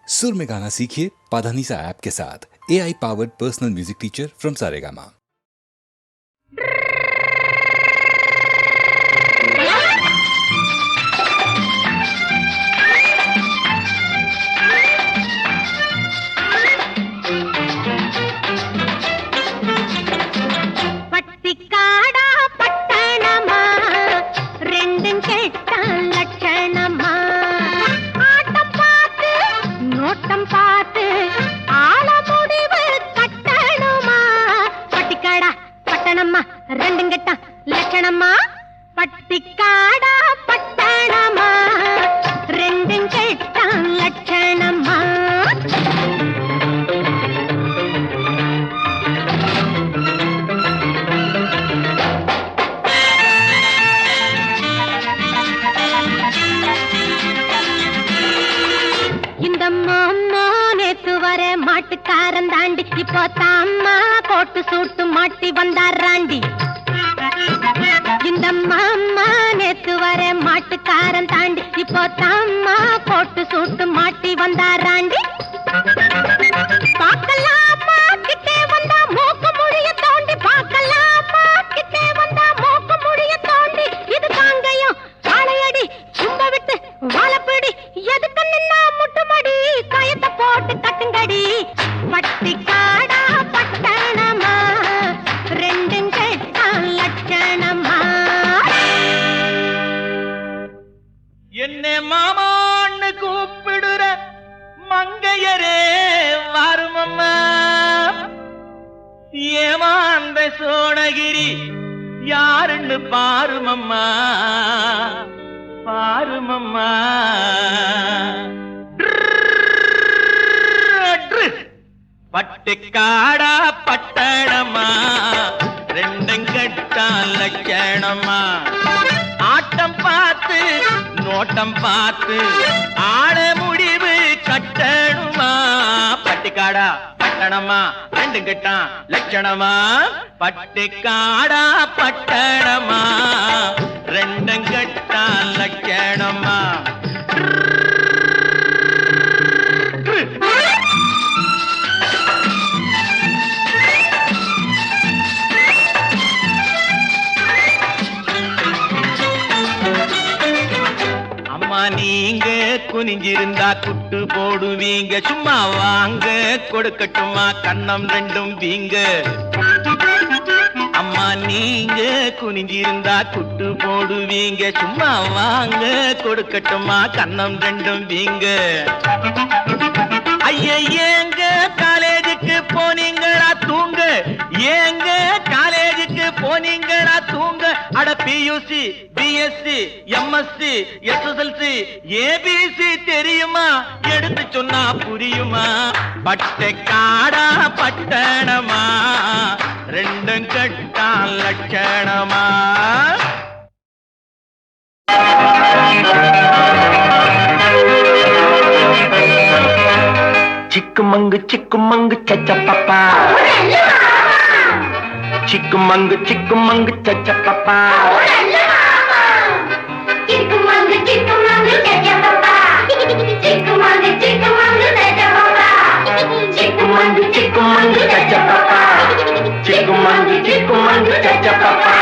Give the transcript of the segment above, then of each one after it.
सुर में गाना सीखिए पाधानीसा ऐप के साथ। AI powered personal music teacher from Saregama. மாட்டுக்காரன் தாண்டி இப்போ தாம்மா கோட்டு சூட்டு மாட்டி வந்தாராண்டி. இந்த மாமா நேத்து வர மாட்டுக்காரன் தாண்டி இப்போ தாம்மா கோட்டு சூட்டு மாட்டி வந்தாராண்டி. பார்க்கலாமா கிட்டே வந்தா மூக்கு முடிய தோண்டி, பார்க்கலாமா கிட்டே வந்தா மூக்கு முடிய தோண்டி. இது காங்கையும் வாழையடி சும்ப விட்டு வாழப்பிடி, எதுக்கு நின்னா முட்டுமடி கயத்தை போட்டு கட்டுங்கடி. பட்டிக்காடா பட்டணமா ரெண்டும் கேட்டான் லட்சணமா. என்னை மாமான்னு கூப்பிடுற மங்கையரே வாருமம்மா. ஏமாந்த சோழகிரி யாருன்னு பாருமம்மா பாருமம்மா. பட்டுக்காடா பட்டணமா ரெண்டும் கட்டா லட்சணமா. ஆட்டம் பார்த்து நோட்டம் பார்த்து ஆட முடிவு கட்டணுமா. பட்டுக்காடா பட்டணமா ரெண்டும் கட்டா லட்சணமா. பட்டுக்காடா பட்டணமா ரெண்டும் கட்டா லட்சணமா. நீங்க குனிஞ்சிருந்தா குட்டு போடுவீங்க, சும்மா வாங்க கொடுக்கட்டுமா கண்ணம் ரெண்டும் வீங்க. அம்மா நீங்க குனிஞ்சிருந்தா குட்டு போடுவீங்க, சும்மா வாங்க கொடுக்கட்டுமா கண்ணம் ரெண்டும் வீங்க. ஐயா ஏங்க காலேஜுக்கு போனீங்களா தூங்க, ஏங்க காலேஜுக்கு போனீங்களா தூங்க. அட PUC BSc MSc SSLC ABC தெரியுமா, எடுத்து சொன்னா புரியுமா. பட்டுக்காடா பட்டணமா ரெண்டும் கட்டா லட்சணமா. சிக்குமங்கு சச்சப்பப்பா, சிக்குமங்கு சச்சப்பப்பா. சிக்குமங்கு சச்சப்பப்பா, சிக்குமங்கு சச்சப்பப்பா.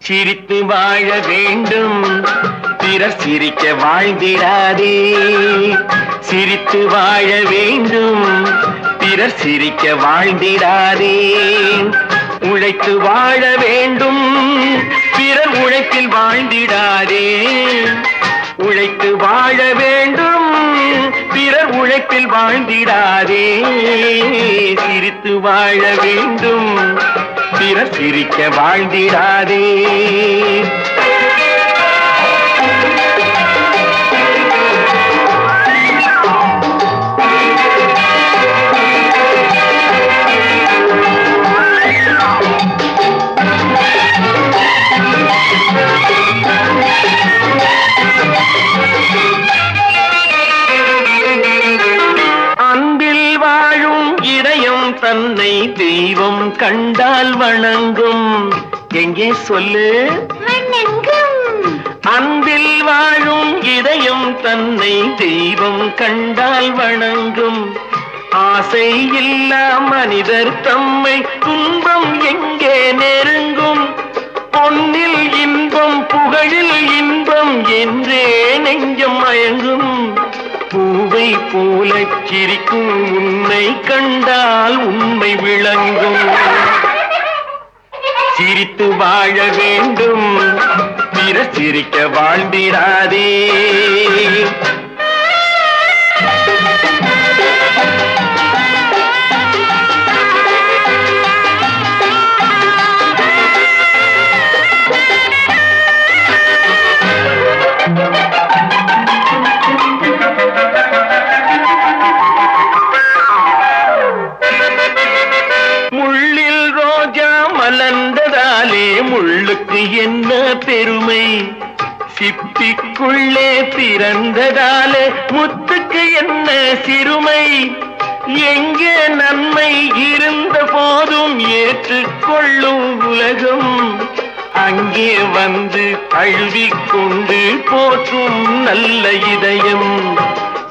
சிரித்து வாழ வேண்டும் பிறர் சிரிக்க வாழ்ந்திடாதே. சிரித்து வாழ வேண்டும் பிறர் சிரிக்க வாழ்ந்திடாதே. உழைத்து வாழ வேண்டும் பிறர் உழைப்பில் வாழ்ந்திடாதே. உழைத்து வாழ வேண்டும் பிறர் உழைப்பில் வாழ்ந்திடாதே. சிரித்து வாழ வேண்டும் பிறர் சிரிக்க வாழ்ந்திடாதே. தன்னை தெய்வம் கண்டால் வணங்கும். எங்கே சொல்லு? அன்பில் வாழும் இதயம் தன்னை தெய்வம் கண்டால் வணங்கும். ஆசை இல்லா மனிதர் தம்மை துன்பம் எங்கே நெருங்கும். பொன்னில் இன்பம் புகழில் இன்பம் என்றே நெஞ்சம் மயங்கும். பூவை போல சிரிக்கும் உன்னை கண்டால் உண்மை விளங்கும். சிரித்து வாழ வேண்டும், பிறர் சிரிக்க வாழ்ந்திடாதே. முள்ளில் ரோஜா மலர்ந்ததாலே முள்ளுக்கு என்ன பெருமை. சிப்பிக்குள்ளே பிறந்ததாலே முத்துக்கு என்ன சிறுமை. எங்கே நன்மை இருந்த போதும் ஏற்றுக்கொள்ளும் உலகம். அங்கே வந்து தழுவிக்கொண்டு போற்றும் நல்ல இதயம்.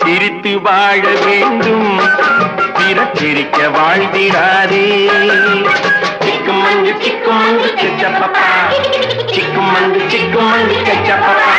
சிரித்து வாழ வேண்டும், பிறர் சிரிக்க வாழ்ந்திடாதே. சிக்குமங்கு சிக்குமங்கு கச்சப்பப்பா, சிக்குமங்கு சிக்குமங்கு கச்சப்பப்பா.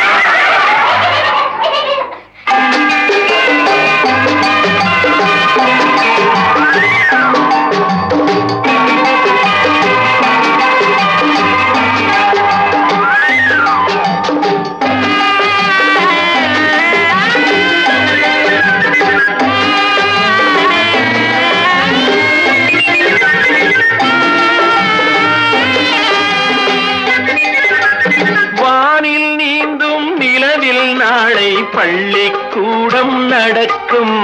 நாளை பள்ளிக்கூடம் நடக்கும்.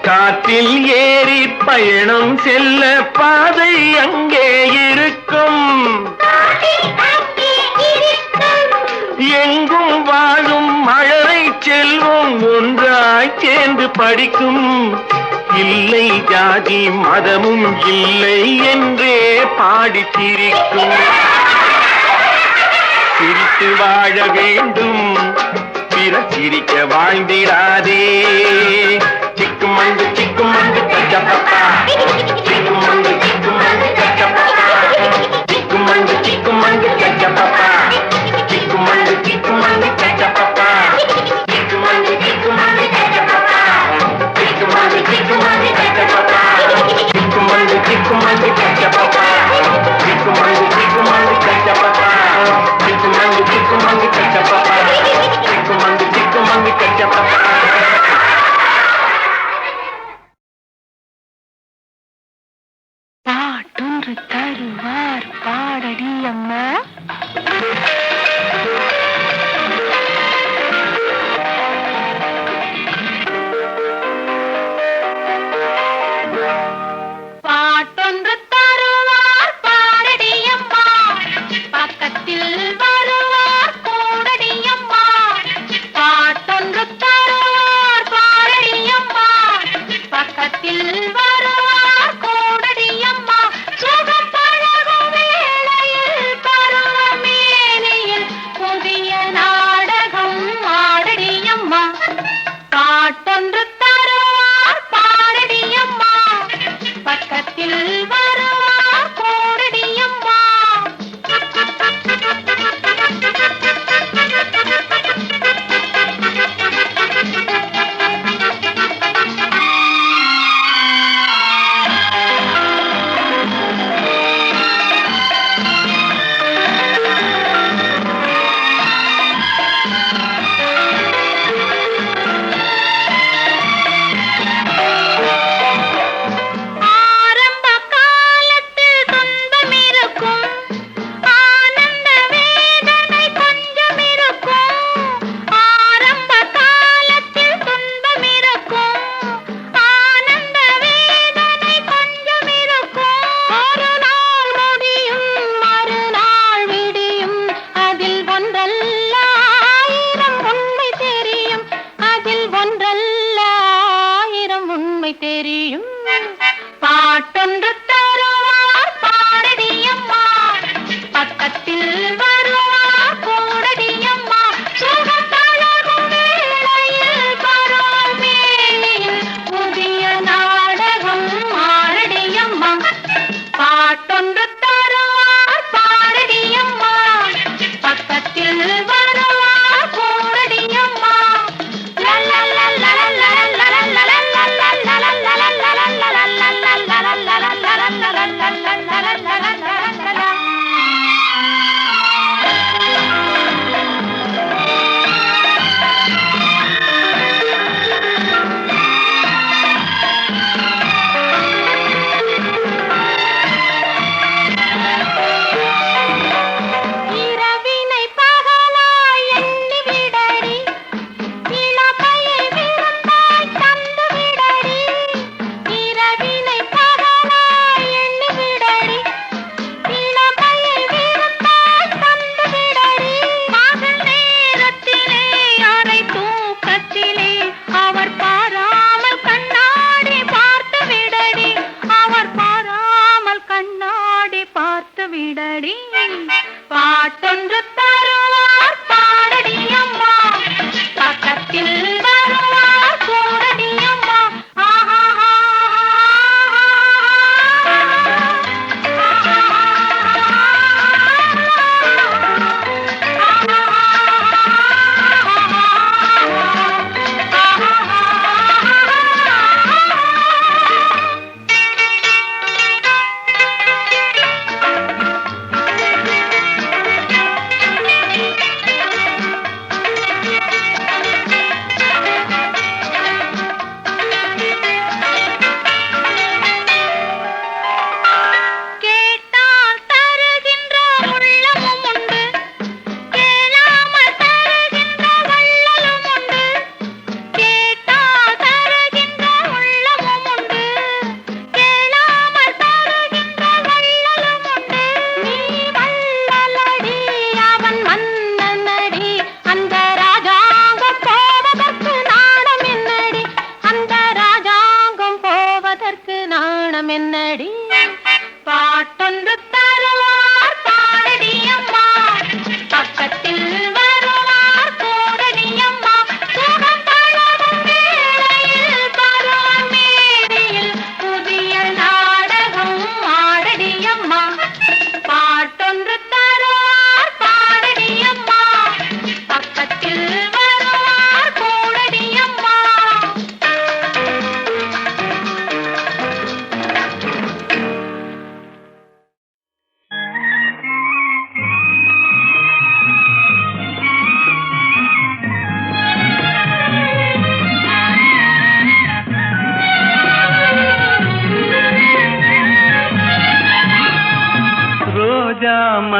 காற்றில் ஏறி பயணம் செல்ல பாதை அங்கே இருக்கும். எங்கும் வாழும் மழலை செல்வம் ஒன்றாய் சேர்ந்து படிக்கும். இல்லை ஜாதி மதமும் இல்லை என்றே பாடி சிரிக்கும். சிரித்து வாழ வேண்டும், பிறர் சிரிக்க வாழ்ந்திடாதே. சிக்குமங்கு சிக்குமங்கு கச்சப்பப்பா, சிக்குமங்கு சிக்குமங்கு கச்சப்பப்பா, சிக்குமங்கு சிக்குமங்கு கச்சப்பப்பா, சிக்குமங்கு சிக்குமங்கு கச்சப்பப்பா, சிக்குமங்கு சிக்குமங்கு கச்சப்பப்பா, சிக்குமங்கு சிக்குமங்கு கச்சப்பப்பா, சிக்குமங்கு சிக்குமங்கு கச்சப்பப்பா, சிக்குமங்கு சிக்குமங்கு கச்சப்பப்பா. Chikumanga, chikumanga, kachapapa. Chikumanga, chikumanga, kachapapa.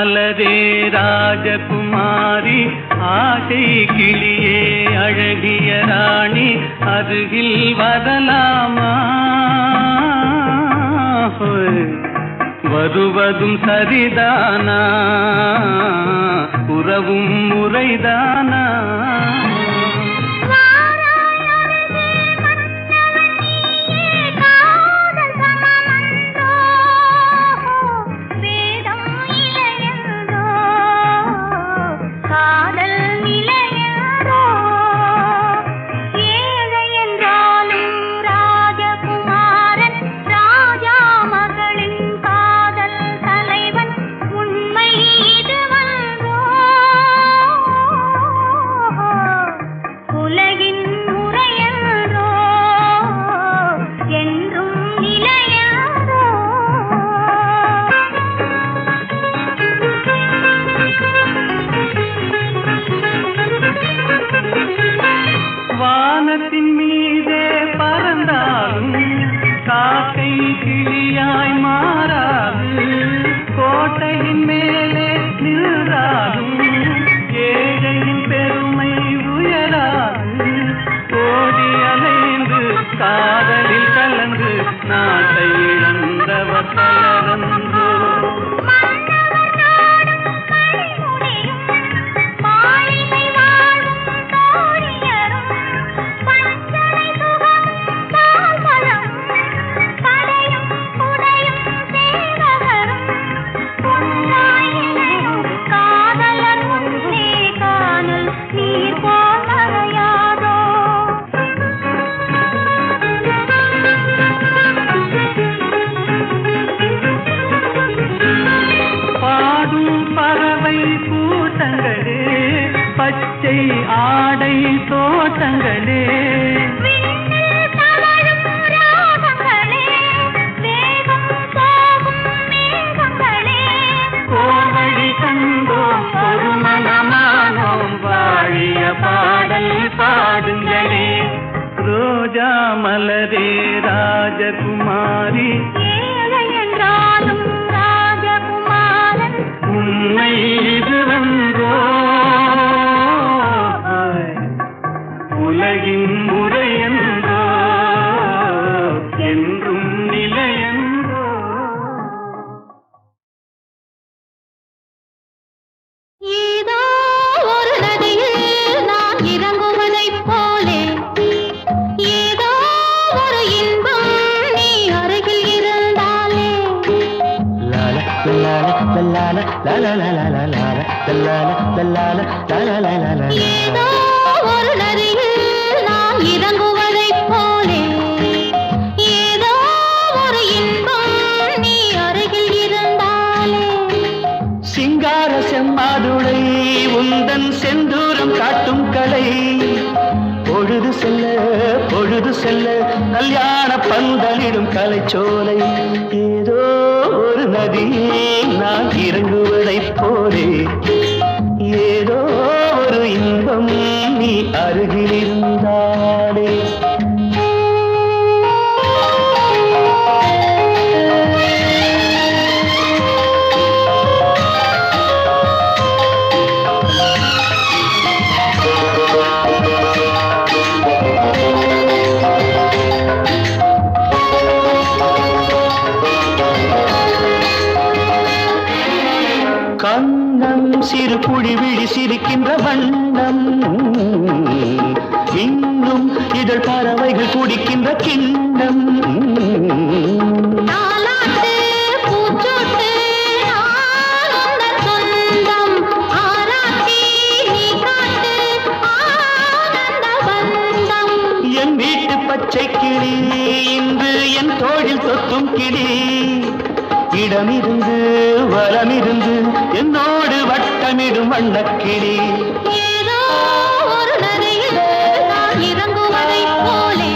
மலரே ராஜகுமாரி ஆசை கிளியே அழகிய ராணி அருகில் வரலாமா வருவதும் சரிதானா உறவும் முறைதானா ஆடை தோட்டங்களே கோவழி கண்டோம் ஒரு மனமானோம் வாழிய பாடல் பாடுங்களே ரோஜா மலரே ராஜகுமாரி என்றாலும் ராஜகுமாரன் உண்மை இது வந்தோ உலகின் முறையென்றோ என்றும் நிலையென்றோ ஏதோ ஒரு நதியில் நான் இறங்குவதைப் போலே ஏதோ ஒரு இன்பம் நீ அருகில் இருந்தாலே ஏதோ ஒரு நதியில் நான் இறங்குவதைப் போலே ஏதோ ஒரு இன்பம் நீ அருகில் இருந்தாலே சிங்கார செம்மாதுளை உந்தன் செந்தூரம் காட்டும் கலை பொழுது செல்ல கல்யாண பந்தலிடும் கலைச்சோலை ஏதோ ஒரு நதியே நான் இறங்குவதைப் போலே ஏதோ ஒரு இன்பம் நீ அருகில் இருந்தாலே கண்ணம் சிறு புடி விழி சிரிக்கின்ற வண்ணம் இன்னும் இதழ் பறவைகள் குடிக்கின்ற கிண்ணம் நாலாட்டு பூச்சோட்டு ஆனந்த சொந்தம் ஆராட்டி நீ காட்டு ஆனந்த பந்தம் என் வீட்டு பச்சை கிளி இன்று என் தோழில் தொத்தும் கிளி இடமிருந்து வலமிருந்து என்னோடு வட்டமிடும் வண்ணக்கிளி ஏதோ ஒரு நதியில் நான் இறங்குவதைப் போலே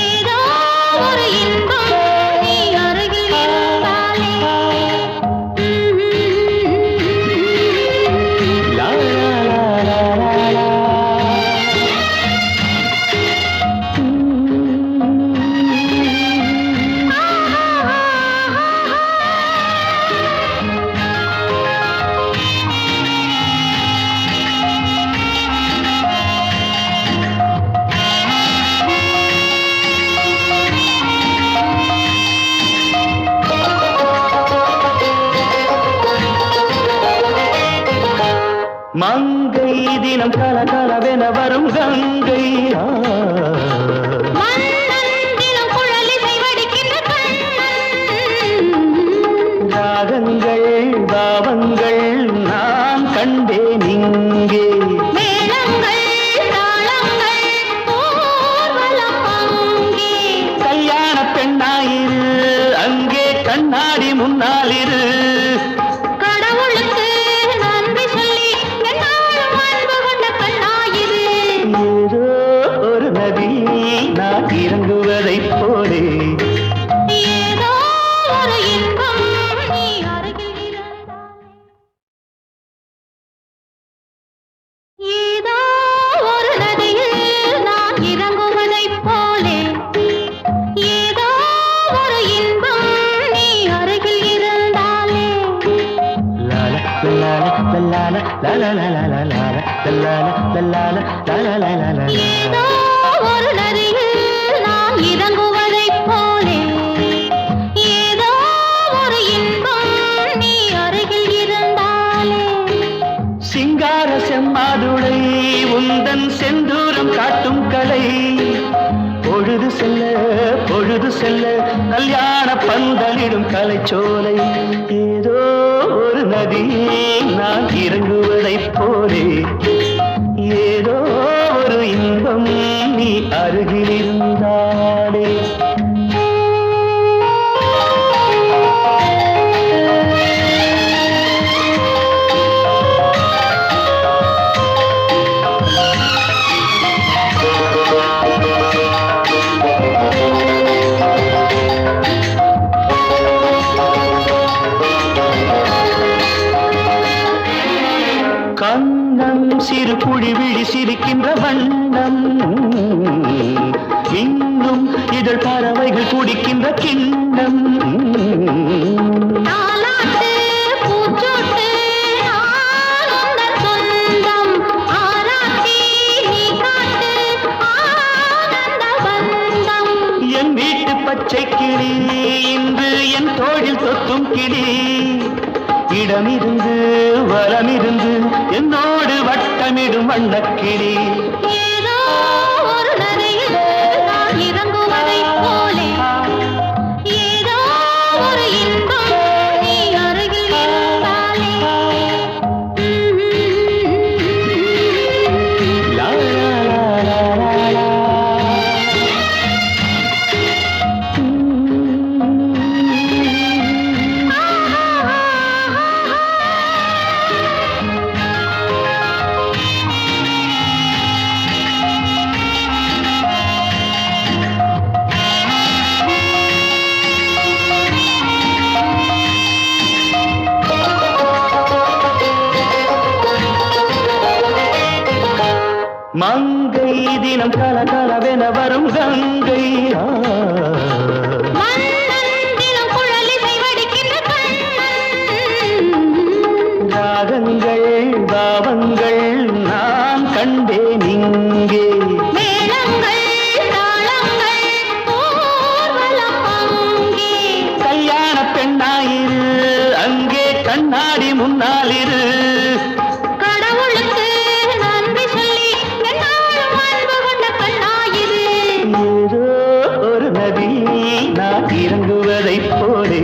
ஏதோ ஒரு இன்பம் நீ அருகில் இருந்தாலே லா லா லா லா லா. தினம் கலகலவென வரும் கங்கை மன்னந்திலும் குழலிசை வடிக்கின்ற கண்ணன். ராகங்கள் பாவங்கள் நான் கண்டேன் இங்கே மேளங்கள் தாளங்கள் ஊர்வலம் அங்கே. கல்யாண பெண்ணாயிரு அங்கே கண்ணாடி முன்னாலிரு கடவுளுக்கு நன்றி சொல்லி என்னாலும் அன்பு கொண்ட கண்ணாயிரு. ஏதோ ஒரு நதி நான் இறங்குவதைப் போலே ஏதோ ஒரு இன்பம் நீ அருகில் இருந்தாலே. ஏதோ ஒரு நதியில் நான் இறங்குவதைப் போலே ஏதோ ஒரு இன்பம் நீ அருகில் இருந்தாலே. லால லால லால லால லால லால லால லால லால ஏதோ ஒரு நதியில் நான் இறங்குவதைப் போலே ஏதோ ஒரு இன்பம் நீ அருகில் இருந்தாலே. சிங்கார செம்மாதுளை உந்தன் செந்தூரம் காட்டும் கலை பொழுது செல்ல கல்யாண பந்தலிடும் கலைச்சோலை. ஏதோ ஒரு நதி நான் இறங்குவதைப் போலே ஏதோ ஒரு இன்பம் நீ அருகில் இருந்தாலே. கண்ணம் சிறு புடி விழி சிரிக்கின்ற வண்ணம் இன்னும் இதழ் பறவைகள் குடிக்கின்ற கிண்ணம். தாலாட்டு பூச்சோட்டு நான் உந்தன் சொந்தம். ஆராத்தி நீ காட்டு ஆனந்த பந்தம். என் வீட்டு பச்சை கிளி இன்று என் தோழில் தொத்தும் கிளி இடமிருந்து வலமிருந்து என்னோடு வட்டமிடும் வண்ணக்கிளி. ஏதோ ஒரு நதியில் நான் இறங்குவதைப் போலே ஏதோ ஒரு இன்பம் நீ அருகில் இருந்தாலே. லா லா லா லா லா. மங்கை தினம் கலகலவென வரும் கங்கை மன்னந்திலும் குழலிசை வடிக்கின்ற கண்ணன். ராகங்கள் பாவங்கள் நான் கண்டேன் இங்கே மேளங்கள் தாளங்கள் ஊர்வலம் அங்கே. கல்யாண பெண்ணாயிரு அங்கே கண்ணாடி முன்னாலிரு கடவுளுக்கு நன்றி சொல்லி என்னாலும் அன்பு கொண்ட கண்ணாயிரு. ஏதோ ஒரு நதி நான் இறங்குவதைப் போலே